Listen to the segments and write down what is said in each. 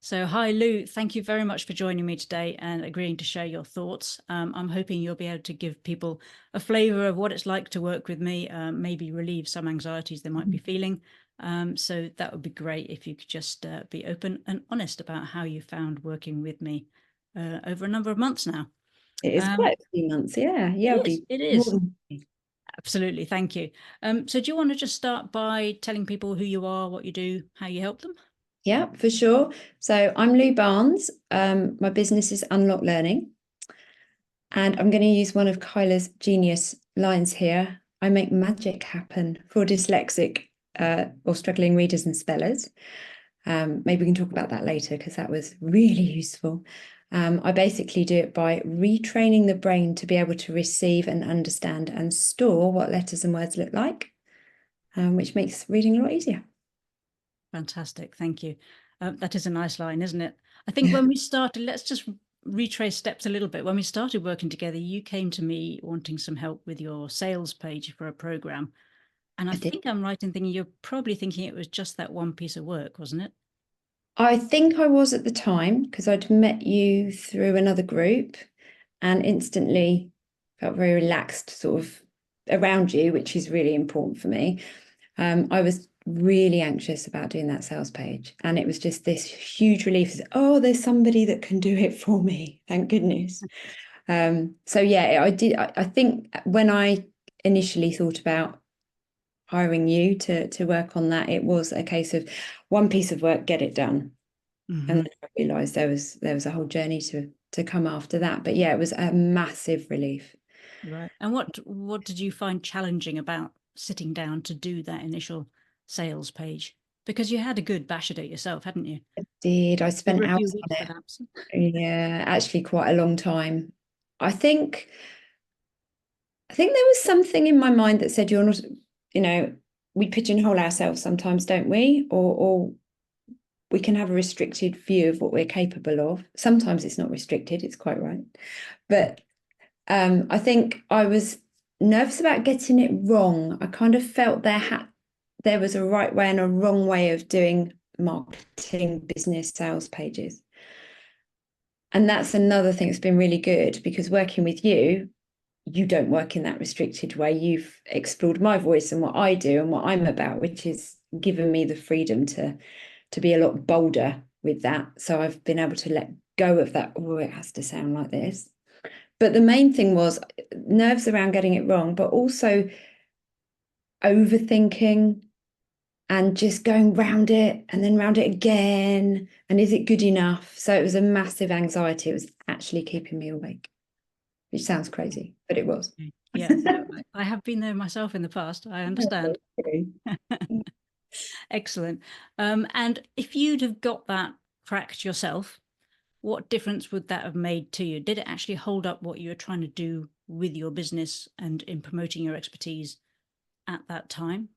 So, hi, Lou. Thank you very much for joining me today and agreeing to share your thoughts. I'm hoping you'll be able to give people a flavour of what it's like to work with me, maybe relieve some anxieties they might be feeling. So that would be great if you could just be open and honest about how you found working with me over a number of months now. It is quite a few months, yeah. Yeah, it is. Absolutely. Thank you. So do you want to just start by telling people who you are, what you do, how you help them? Yeah, for sure. So I'm Lou Barnes. My business is Unlock Learning. And I'm going to use one of Kyla's genius lines here. I make magic happen for dyslexic or struggling readers and spellers. Maybe we can talk about that later because that was really useful. I basically do it by retraining the brain to be able to receive and understand and store what letters and words look like, which makes reading a lot easier. Fantastic. Thank you. That is a nice line, isn't it? I think when we started, let's just retrace steps a little bit. When we started working together, you came to me wanting some help with your sales page for a program. And I think I'm right in thinking you're probably thinking it was just that one piece of work, wasn't it? I think I was at the time because I'd met you through another group and instantly felt very relaxed sort of around you, which is really important for me. I was really anxious about doing that sales page, and it was just this huge relief. Oh, there's somebody that can do it for me. Thank goodness. So yeah, I did. I think when I initially thought about hiring you to work on that, it was a case of one piece of work, get it done. And then I realized there was a whole journey to come after that. But yeah, it was a massive relief. Right. And what did you find challenging about sitting down to do that initial sales page? Because you had a good bash at it yourself, hadn't you? I did. I spent Over a few hours weeks, on it. perhaps. Yeah, actually quite a long time. I think there was something in my mind that said you're not, we pigeonhole ourselves sometimes, don't we? Or we can have a restricted view of what we're capable of. Sometimes it's not restricted, it's quite right. But I think I was nervous about getting it wrong. I kind of felt there was a right way and a wrong way of doing marketing, business, sales pages. And that's another thing that's been really good because working with you, you don't work in that restricted way. You've explored my voice and what I do and what I'm about, which is given me the freedom to be a lot bolder with that. So I've been able to let go of that. Oh, it has to sound like this. But the main thing was nerves around getting it wrong, but also overthinking and just going round it and then round it again. And is it good enough? So it was a massive anxiety. It was actually keeping me awake, which sounds crazy, but it was. Yeah, no, I have been there myself in the past. I understand. Excellent. And if you'd have got that cracked yourself, what difference would that have made to you? Did it actually hold up what you were trying to do with your business and in promoting your expertise at that time?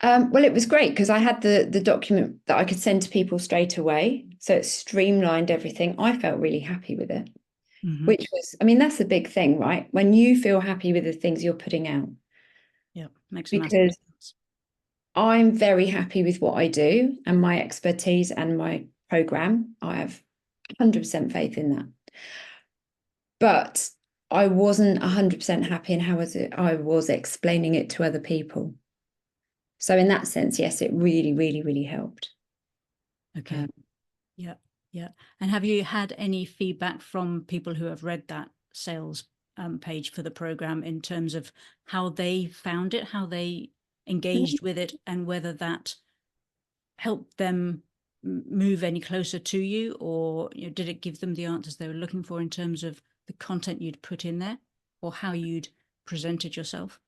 Well, it was great because I had the document that I could send to people straight away. So it streamlined everything. I felt really happy with it, which was, I mean, that's the big thing, right? When you feel happy with the things you're putting out. Yeah, makes a massive Because difference. I'm very happy with what I do and my expertise and my program. I have 100% faith in that. But I wasn't 100% happy in how I was explaining it to other people. So in that sense, yes, it really, really, really helped. Okay. Yeah. Yeah. And have you had any feedback from people who have read that sales page for the program in terms of how they found it, how they engaged with it, and whether that helped them move any closer to you, or did it give them the answers they were looking for in terms of the content you'd put in there or how you'd presented yourself?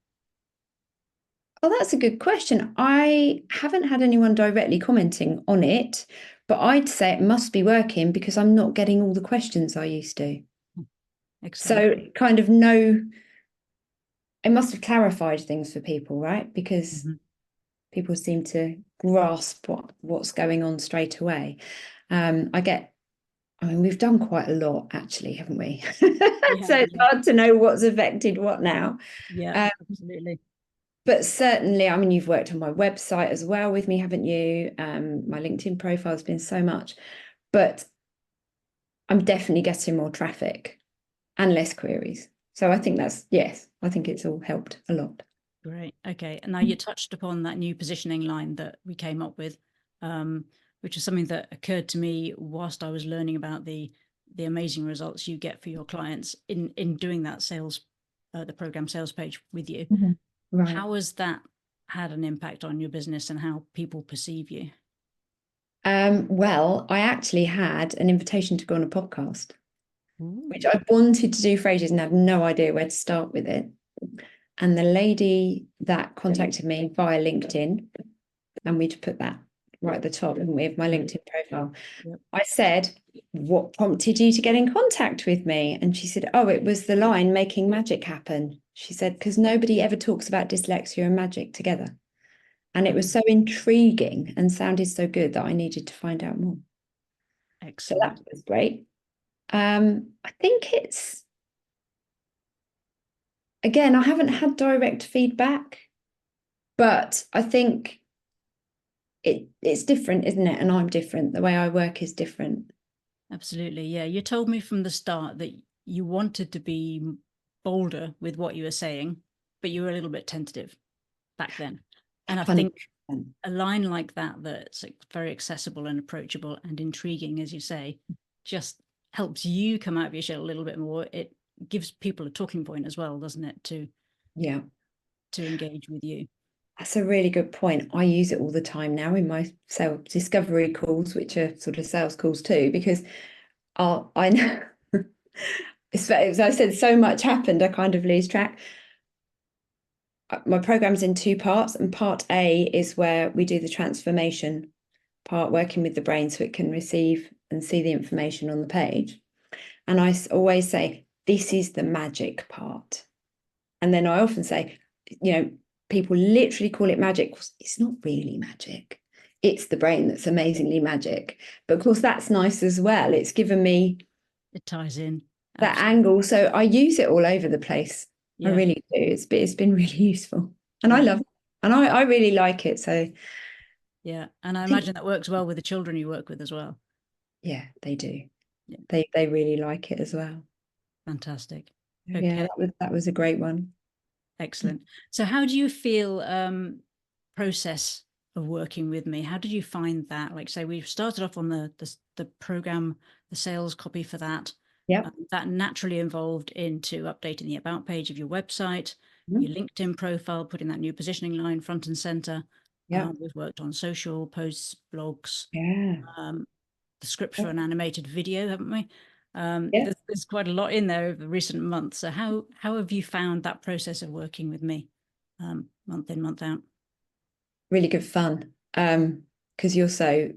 Oh, that's a good question. I haven't had anyone directly commenting on it, but I'd say it must be working because I'm not getting all the questions I used to. Excellent. So kind of it must have clarified things for people, right? Because people seem to grasp what's going on straight away. I mean, we've done quite a lot actually, haven't we? So it's hard to know what's affected what now. Yeah, absolutely. But certainly, I mean, you've worked on my website as well with me, haven't you? My LinkedIn profile has been so much. but I'm definitely getting more traffic and less queries. So I think that's, yes, I think it's all helped a lot. Great. Okay. And now you touched upon that new positioning line that we came up with, which is something that occurred to me whilst I was learning about the amazing results you get for your clients in doing that sales, the program sales page with you. Right. How has that had an impact on your business and how people perceive you? Well, I actually had an invitation to go on a podcast, which Ooh. I wanted to do for ages and had no idea where to start with it. And the lady that contacted me via LinkedIn, and we'd put that right at the top with my LinkedIn profile. Yep. I said, what prompted you to get in contact with me? And she said, oh, it was the line making magic happen. She said, because nobody ever talks about dyslexia and magic together. And it was so intriguing and sounded so good that I needed to find out more. Excellent. So that was great. I think it's, again, I haven't had direct feedback, but I think it's different, isn't it? And I'm different. The way I work is different. Absolutely. Yeah. You told me from the start that you wanted to be bolder with what you were saying, but you were a little bit tentative back then. And I think 100%. a line like that, that's very accessible and approachable and intriguing, as you say, just helps you come out of your shell a little bit more. It gives people a talking point as well, doesn't it, Yeah. to engage with you. That's a really good point. I use it all the time now in my sales discovery calls, which are sort of sales calls too, because I know, as I said, so much happened, I kind of lose track. My program's in two parts, and part A is where we do the transformation part, working with the brain so it can receive and see the information on the page. And I always say, this is the magic part. And then I often say, people literally call it magic. It's not really magic. It's the brain that's amazingly magic. But of course, that's nice as well. It's given me It ties in. that Absolutely. angle. So I use it all over the place. I Yeah. really do. It's been really useful. And I Yeah. love it. And I really like it. So Yeah. And I I think, imagine that works well with the children you work with as well. yeah, they do. Yeah. They really like it as well. Fantastic. Yeah, Okay. that was a great one. Excellent. So how do you feel process of working with me? How did you find that? Like, say, we've started off on the program, the sales copy for that. Yeah. That naturally involved into updating the about page of your website, your LinkedIn profile, putting that new positioning line front and center. Yeah. We've worked on social posts, blogs, Yeah. the script for an animated video, haven't we? Yeah. There's quite a lot in there over recent months. So how have you found that process of working with me, month in, month out? Really good fun. Because you're so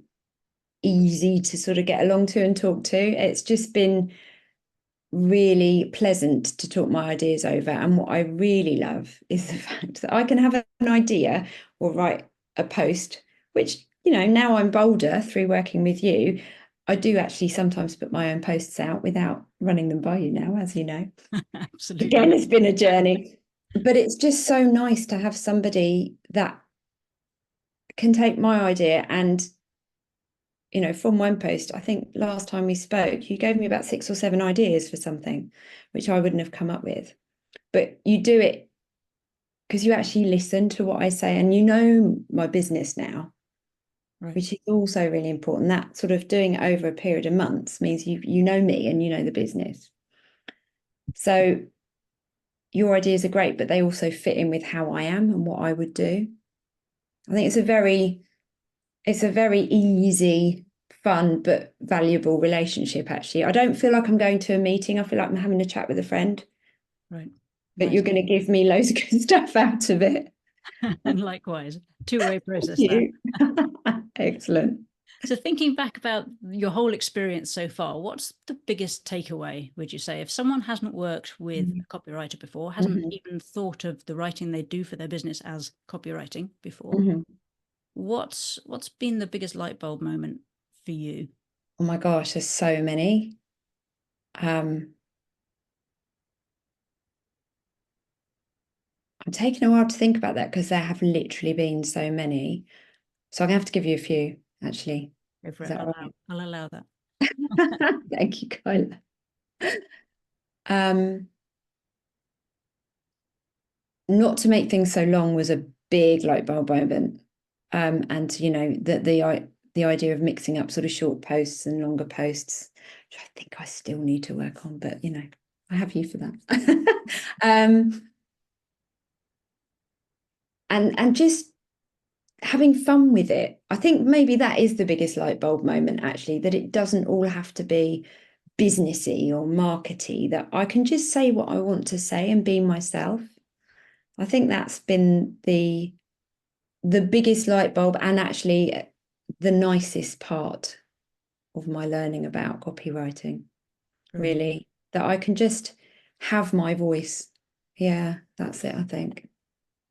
easy to sort of get along to and talk to. It's just been really pleasant to talk my ideas over. And what I really love is the fact that I can have an idea or write a post, which, now I'm bolder through working with you. I do actually sometimes put my own posts out without running them by you now, as you know. Absolutely. Again, it's been a journey, but it's just so nice to have somebody that can take my idea and, from one post, I think last time we spoke, you gave me about 6 or 7 ideas for something, which I wouldn't have come up with. But you do it because you actually listen to what I say, and you know my business now, Right. which is also really important. That sort of doing it over a period of months means you know me and you know the business. So your ideas are great, but they also fit in with how I am and what I would do. I think it's a very easy, fun, but valuable relationship, actually. I don't feel like I'm going to a meeting. I feel like I'm having a chat with a friend. Right. But Nice. you're going to give me loads of good stuff out of it. And likewise, two-way process Thank that. you. Excellent. So thinking back about your whole experience so far, what's the biggest takeaway, would you say? If someone hasn't worked with a copywriter before, hasn't even thought of the writing they do for their business as copywriting before, what's been the biggest light bulb moment for you? Oh my gosh, there's so many. I'm taking a while to think about that because there have literally been so many. So I'm gonna have to give you a few, actually. Go for Is it. that all right? I'll allow that. Thank you, Kyla. Not to make things so long was a big light bulb moment. And you know, the idea of mixing up sort of short posts and longer posts, which I think I still need to work on, but you know, I have you for that. And just having fun with it. I think maybe that is the biggest light bulb moment, actually, that it doesn't all have to be businessy or markety, that I can just say what I want to say and be myself. I think that's been the biggest light bulb, and actually the nicest part of my learning about copywriting, really, that I can just have my voice. Yeah, that's it, I think.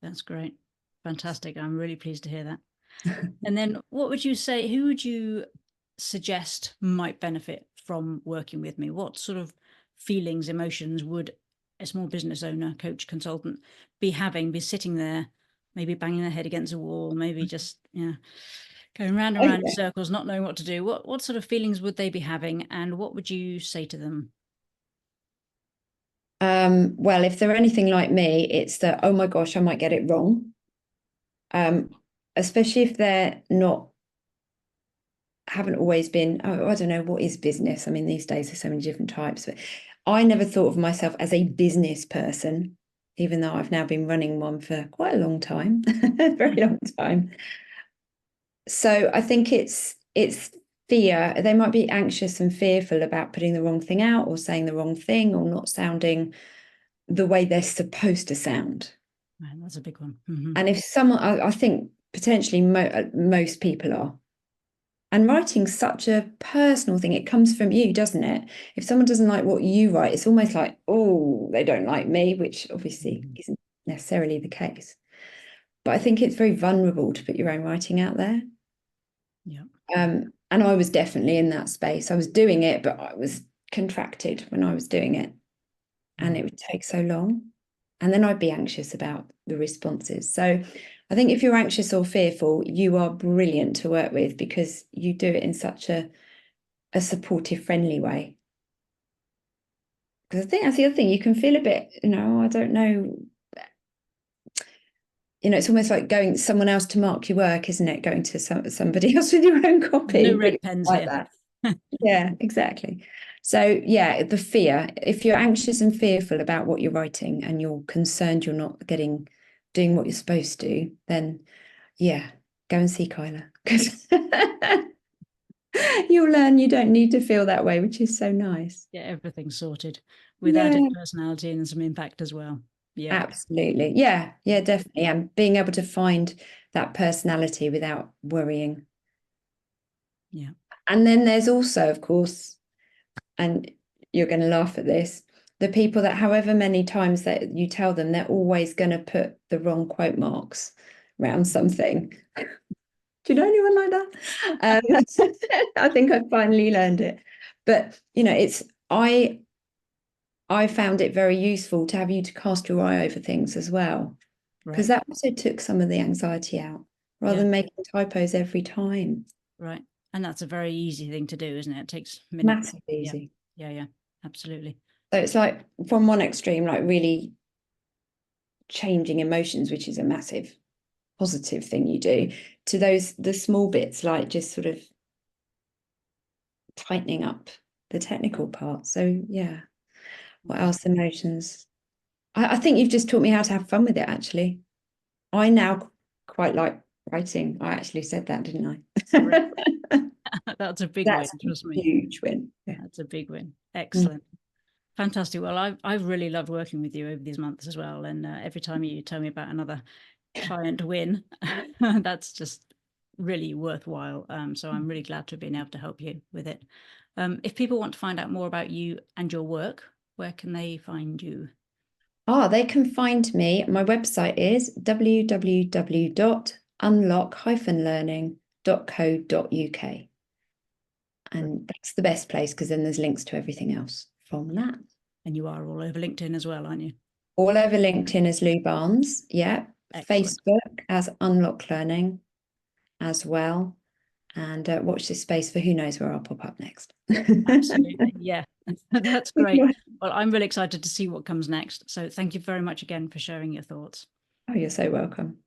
That's great. Fantastic. I'm really pleased to hear that. And then what would you say, who would you suggest might benefit from working with me? What sort of feelings, emotions would a small business owner, coach, consultant be sitting there, maybe banging their head against a wall, maybe just, going round and round in circles, not knowing what to do? What sort of feelings would they be having, and what would you say to them? Well, if they're anything like me, it's that, oh my gosh, I might get it wrong. Especially if they're haven't always been, I don't know, what is business? I mean, these days there's so many different types, but I never thought of myself as a business person, even though I've now been running one for quite a long time, a very long time. So I think it's fear. They might be anxious and fearful about putting the wrong thing out or saying the wrong thing or not sounding the way they're supposed to sound. Man, that's a big one. And if someone, I think potentially most people are. And writing's such a personal thing. It comes from you, doesn't it? If someone doesn't like what you write, it's almost like, oh, they don't like me, which obviously isn't necessarily the case. But I think it's very vulnerable to put your own writing out there. Yeah. And I was definitely in that space. I was doing it, but I was contracted when I was doing it. And it would take so long. And then I'd be anxious about the responses. So I think if you're anxious or fearful, you are brilliant to work with, because you do it in such a supportive, friendly way. Because I think that's the other thing, you can feel a bit, I don't know, it's almost like going someone else to mark your work, isn't it? Going to somebody else with your own copy. No red pens like here. That. Yeah, exactly. So yeah, the fear, if you're anxious and fearful about what you're writing and you're concerned you're not doing what you're supposed to, then yeah, go and see Kyla, because you'll learn you don't need to feel that way, which is so nice. Get everything sorted with added personality and some impact as well. Yeah, absolutely. Yeah, definitely. And being able to find that personality without worrying. Yeah. And then there's also, of course, and you're going to laugh at this, the people that however many times that you tell them, they're always going to put the wrong quote marks around something. Do you know anyone like that? I think I finally learned it. But, I found it very useful to have you to cast your eye over things as well, because that also took some of the anxiety out, rather than making typos every time. Right. And that's a very easy thing to do, isn't it? It takes minutes. Massively easy. Yeah, absolutely. So it's like from one extreme, like really changing emotions, which is a massive positive thing you do, to the small bits, like just sort of tightening up the technical part. So yeah. What else? Emotions. I think you've just taught me how to have fun with it, actually. I now quite like writing. I actually said that, didn't I? That's a big win. Trust me. Huge win. Yeah. That's a big win. Excellent. Fantastic. Well, I've really loved working with you over these months as well. And every time you tell me about another client win, that's just really worthwhile. So I'm really glad to have been able to help you with it. If people want to find out more about you and your work, where can they find you? They can find me. My website is www.unlock-learning.co.uk. And that's the best place, because then there's links to everything else from that. And you are all over LinkedIn as well, aren't you? All over LinkedIn as Lou Barnes. Yeah. Excellent. Facebook as Unlock Learning as well. and watch this space for who knows where I'll pop up next. Absolutely. Yeah, that's great. Well, I'm really excited to see what comes next. So thank you very much again for sharing your thoughts. Oh, you're so welcome.